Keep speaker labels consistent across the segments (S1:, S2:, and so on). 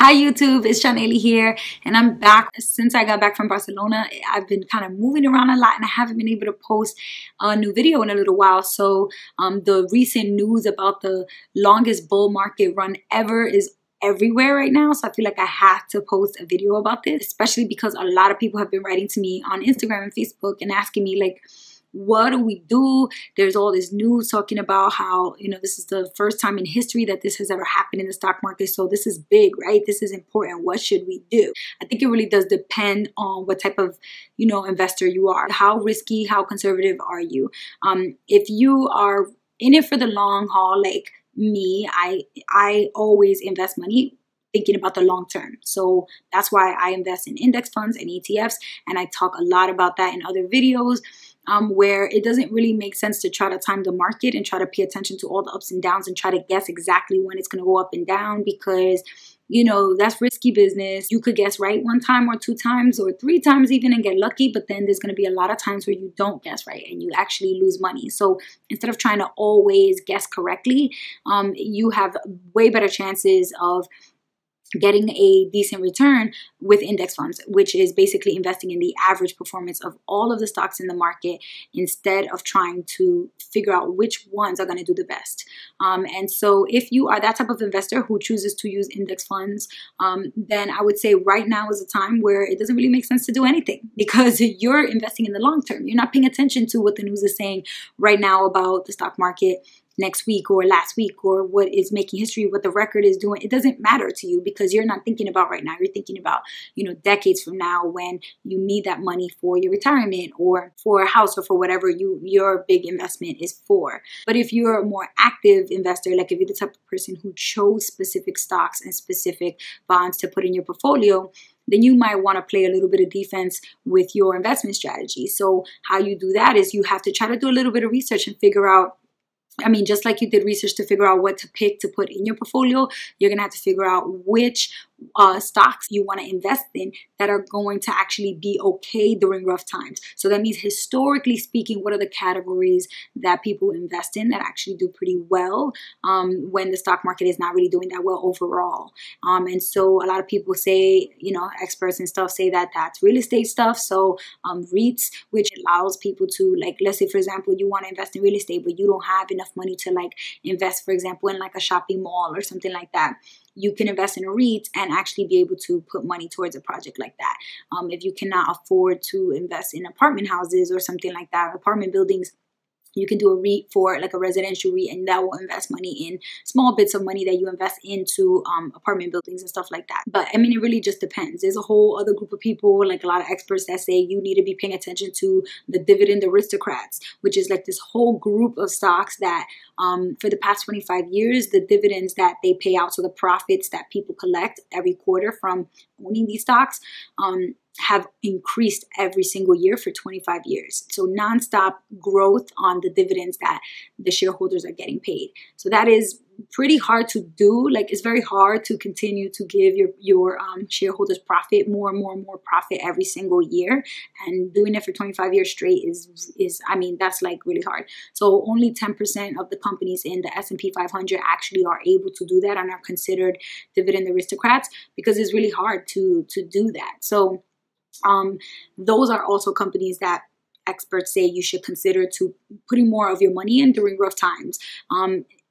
S1: Hi YouTube, it's Chaneli here, and I'm back. Since I got back from Barcelona, I've been kind of moving around a lot and I haven't been able to post a new video in a little while. So the recent news about the longest bull market run ever is everywhere right now. So I feel like I have to post a video about this, especially because a lot of people have been writing to me on Instagram and Facebook and asking me like, what do we do? There's all this news talking about how, this is the first time in history that this has ever happened in the stock market. So this is big, right? This is important. What should we do? I think it really does depend on what type of, investor you are. How risky, how conservative are you? If you are in it for the long haul, like me, I always invest money thinking about the long term. So that's why I invest in index funds and ETFs. And I talk a lot about that in other videos where it doesn't really make sense to try to time the market and try to pay attention to all the ups and downs and try to guess exactly when it's going to go up and down, because that's risky business. You could guess right one time or two times or three times even and get lucky, but then there's going to be a lot of times where you don't guess right and you actually lose money. So instead of trying to always guess correctly, you have way better chances of getting a decent return with index funds, which is basically investing in the average performance of all of the stocks in the market instead of trying to figure out which ones are going to do the best. And so if you are that type of investor who chooses to use index funds, then I would say right now is a time where it doesn't really make sense to do anything because you're investing in the long term. You're not paying attention to what the news is saying right now about the stock market next week or last week or what is making history, what the record is doing. It doesn't matter to you because you're not thinking about right now. You're thinking about, decades from now when you need that money for your retirement or for a house or for whatever your big investment is for. But if you're a more active investor, like if you're the type of person who chose specific stocks and specific bonds to put in your portfolio, then you might want to play a little bit of defense with your investment strategy. So how you do that is you have to try to do a little bit of research and figure out, just like you did research to figure out what to pick to put in your portfolio, you're going to have to figure out which stocks you want to invest in that are going to actually be okay during rough times. So that means historically speaking, what are the categories that people invest in that actually do pretty well when the stock market is not really doing that well overall. And so a lot of people say, experts and stuff say that that's real estate stuff. So REITs, which allows people to, like, let's say, for example, you want to invest in real estate, but you don't have enough money to invest, for example, in like a shopping mall or something like that. You can invest in a REIT and actually be able to put money towards a project like that. If you cannot afford to invest in apartment houses or something like that, apartment buildings, you can do a REIT for like a residential REIT, and that will invest money in small bits of money that you invest into apartment buildings and stuff like that. But it really just depends. There's a whole other group of people, like a lot of experts, that say you need to be paying attention to the dividend aristocrats, which is like this whole group of stocks that for the past 25 years, the dividends that they pay out, so the profits that people collect every quarter from owning these stocks, have increased every single year for 25 years. So nonstop growth on the dividends that the shareholders are getting paid. So that is pretty hard to do. Like, it's very hard to continue to give your shareholders profit, more and more and more profit every single year. And doing it for 25 years straight is that's like really hard. So only 10% of the companies in the S&P 500 actually are able to do that and are considered dividend aristocrats, because it's really hard to do that. So those are also companies that experts say you should consider to putting more of your money in during rough times.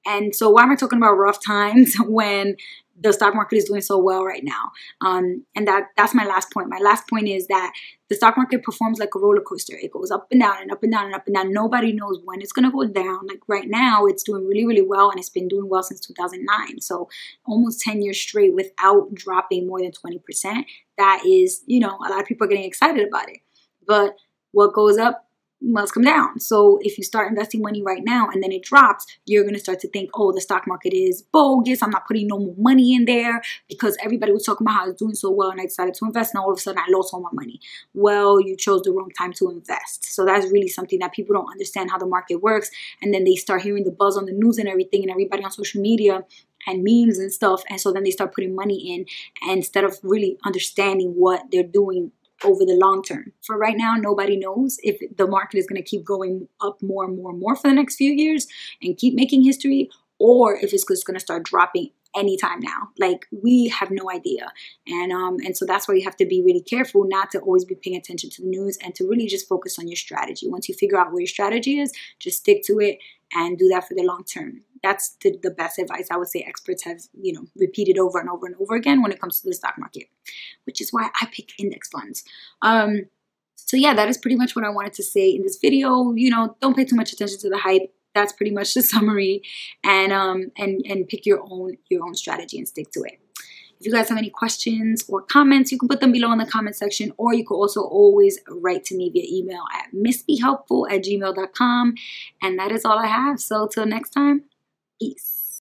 S1: And so why am I talking about rough times when the stock market is doing so well right now? And that's my last point. My last point is that the stock market performs like a roller coaster. It goes up and down and up and down and up and down. Nobody knows when it's going to go down. Like right now, it's doing really, really well, and it's been doing well since 2009. So almost 10 years straight without dropping more than 20%. That is, a lot of people are getting excited about it. But what goes up must come down. So if you start investing money right now and then it drops, you're going to start to think, oh, the stock market is bogus. I'm not putting no more money in there because everybody was talking about how it's doing so well and I decided to invest, and all of a sudden I lost all my money. Well, you chose the wrong time to invest. So that's really something that people don't understand, how the market works. And then they start hearing the buzz on the news and everything, and everybody on social media and memes and stuff. And so then they start putting money in instead of really understanding what they're doing over the long term. For right now, nobody knows if the market is going to keep going up more and more and more for the next few years and keep making history, or if it's just going to start dropping anytime now. Like, we have no idea. And so that's why you have to be really careful not to always be paying attention to the news, and to really just focus on your strategy. Once you figure out where your strategy is, just stick to it and do that for the long term. That's the best advice I would say experts have, repeated over and over and over again when it comes to the stock market, which is why I pick index funds. So yeah, that is pretty much what I wanted to say in this video. Don't pay too much attention to the hype. That's pretty much the summary, and pick your own strategy and stick to it. If you guys have any questions or comments, you can put them below in the comment section, or you can also always write to me via email at MissBeHelpful@gmail.com. And that is all I have. So till next time, peace.